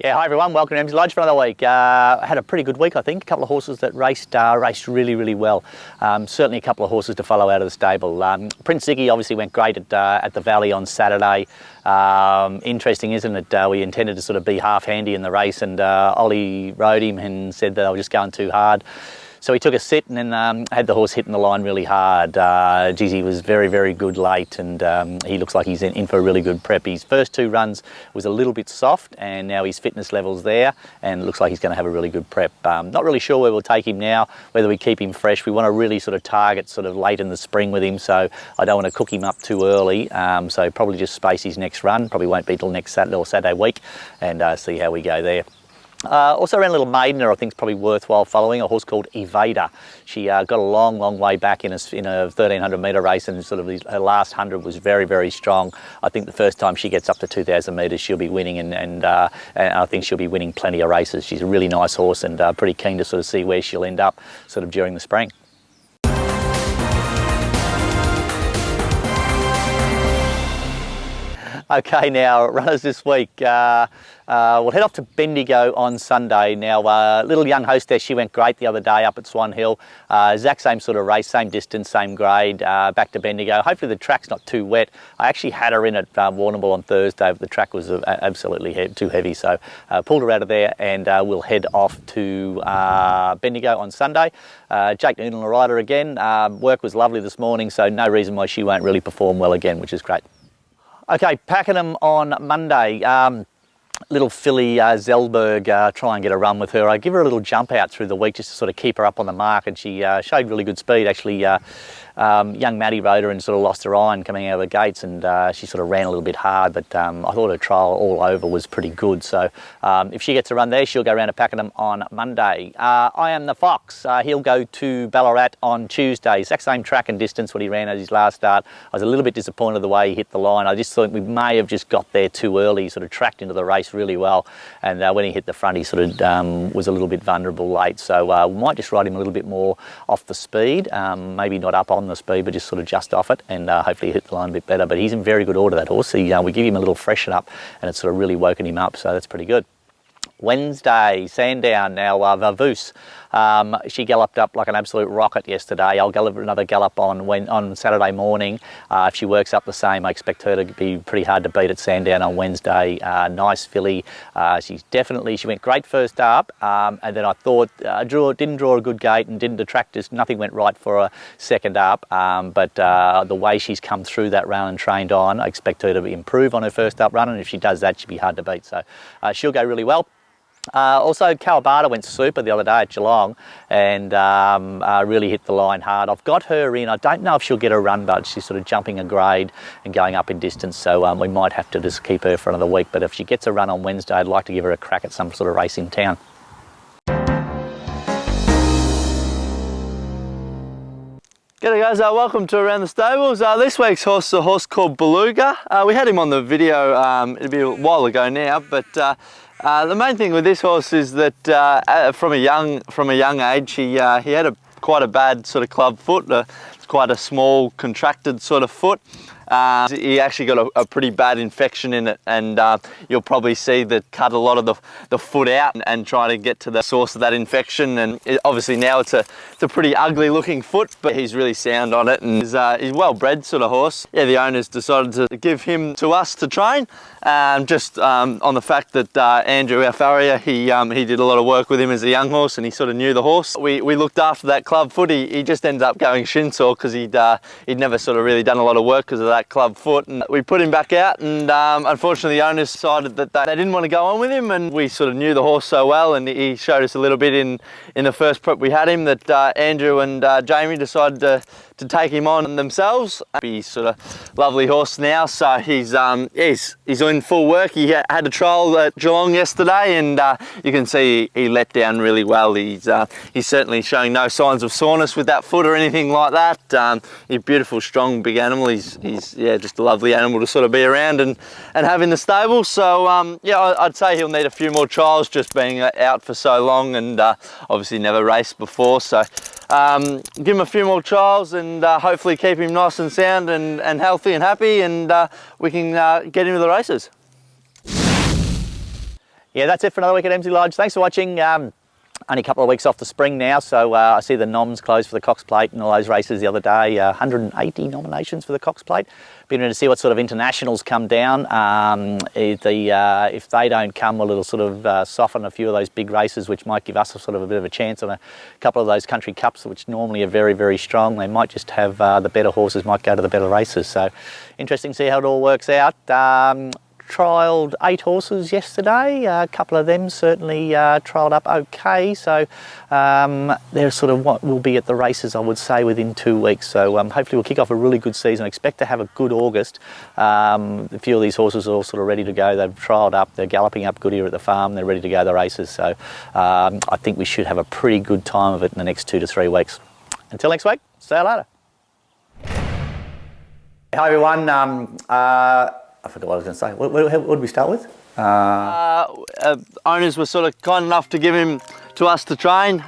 Yeah, hi everyone, welcome to Emsley Lodge for another week. I had a pretty good week, I think. A couple of horses that raced really well. Certainly a couple of horses to follow out of the stable. Prince Ziggy obviously went great at the Valley on Saturday. Interesting, isn't it? We intended to sort of be half-handy in the race, and Ollie rode him and said that I was just going too hard. So he took a sit and then had the horse hitting the line really hard. He was very good late, and he looks like he's in for a really good prep. His first two runs was a little bit soft, and now his fitness level's there, and it looks like he's going to have a really good prep. Not really sure where we'll take him now, whether we keep him fresh. We want to really sort of target sort of late in the spring with him, so I don't want to cook him up too early. So probably just space his next run. Probably won't be till next Saturday or Saturday week, and see how we go there. Also ran a little maidener I think is probably worthwhile following, a horse called Evader. She got a long way back in a 1300 metre race, and sort of her last 100 was very strong. I think the first time she gets up to 2000 metres she'll be winning, and I think she'll be winning plenty of races. She's a really nice horse, and pretty keen to sort of see where she'll end up sort of during the spring. Okay, now runners this week. We'll head off to Bendigo on Sunday. Now, little young hostess, she went great the other day up at Swan Hill. Exact same sort of race, same distance, same grade, back to Bendigo. Hopefully the track's not too wet. I actually had her in at Warrnambool on Thursday, but the track was absolutely too heavy, so pulled her out of there, and we'll head off to Bendigo on Sunday. Jake Noonan will ride her again. Work was lovely this morning, so no reason why she won't really perform well again, which is great. Okay, Pakenham on Monday. Little filly Zellberg, try and get a run with her. I give her a little jump out through the week just to sort of keep her up on the mark, and she showed really good speed. Actually, young Maddie rode her and sort of lost her iron coming out of the gates, and she sort of ran a little bit hard, but I thought her trial all over was pretty good. So if she gets a run there, she'll go around to Pakenham on Monday. I Am the Fox. He'll go to Ballarat on Tuesday. Exact same track and distance what he ran at his last start. I was a little bit disappointed the way he hit the line. I just thought we may have just got there too early. He sort of tracked into the race really well, and when he hit the front he sort of was a little bit vulnerable late, so we might just ride him a little bit more off the speed, maybe not up on the speed, but just sort of just off it, and hopefully hit the line a bit better. But he's in very good order, that horse. We give him a little freshen up, and it's sort of really woken him up, so that's pretty good. Wednesday, Sandown. Now, Vavoose. She galloped up like an absolute rocket yesterday. I'll gallop another gallop on Saturday morning. If she works up the same, I expect her to be pretty hard to beat at Sandown on Wednesday. Nice filly. She went great first up, and then I thought didn't draw a good gate and didn't attract us. Nothing went right for her second up, but the way she's come through that run and trained on, I expect her to improve on her first up run, and if she does that, she'll be hard to beat. So she'll go really well. Also, Kawabata went super the other day at Geelong, and really hit the line hard. I've got her in. I don't know if she'll get a run, but she's sort of jumping a grade and going up in distance, so we might have to just keep her for another week. But if she gets a run on Wednesday, I'd like to give her a crack at some sort of race in town. G'day guys, welcome to Around the Stables. This week's horse is a horse called Beluga. We had him on the video it'll be a while ago now, but the main thing with this horse is that from a young age he had quite a bad sort of club foot. It's quite a small contracted sort of foot. He actually got a pretty bad infection in it, and you'll probably see that cut a lot of the foot out and try to get to the source of that infection. And obviously now it's a pretty ugly looking foot, but he's really sound on it, and he's well-bred sort of horse. Yeah, the owners decided to give him to us to train, just on the fact that Andrew, our farrier, he did a lot of work with him as a young horse, and he sort of knew the horse. We looked after that club foot. He just ended up going shin sore because he'd never sort of really done a lot of work because of that club foot, and we put him back out, and unfortunately the owners decided that they didn't want to go on with him, and we sort of knew the horse so well, and he showed us a little bit in the first prep we had him that Andrew and Jamie decided to take him on themselves. He's sort of lovely horse now, so he's in full work. He had a trial at Geelong yesterday, and you can see he let down really well. He's certainly showing no signs of soreness with that foot or anything like that. He's a beautiful, strong, big animal. He's just a lovely animal to sort of be around and have in the stable. So yeah, I'd say he'll need a few more trials, just being out for so long, and obviously never raced before. So give him a few more trials, and hopefully keep him nice and sound and healthy and happy, and we can get him to the races. Yeah, that's it for another week at Emsley Lodge. Thanks for watching. Only a couple of weeks off the spring now, so I see the noms closed for the Cox Plate and all those races the other day. 180 nominations for the Cox Plate. Be interested to see what sort of internationals come down. If they don't come, well, it'll sort of soften a few of those big races, which might give us a sort of a bit of a chance on a couple of those country cups, which normally are very, very strong. They might just have the better horses might go to the better races. So interesting to see how it all works out. Trialled 8 horses yesterday. A couple of them certainly trialled up okay, so they're sort of what will be at the races, I would say, within 2 weeks. So hopefully we'll kick off a really good season. I expect to have a good August. A few of these horses are all sort of ready to go. They've trialled up, they're galloping up good here at the farm, they're ready to go to the races. So I think we should have a pretty good time of it in the next 2 to 3 weeks. Until next week, see you later. Hi everyone. I forgot what I was going to say. What did we start with? Owners were sort of kind enough to give him to us to train.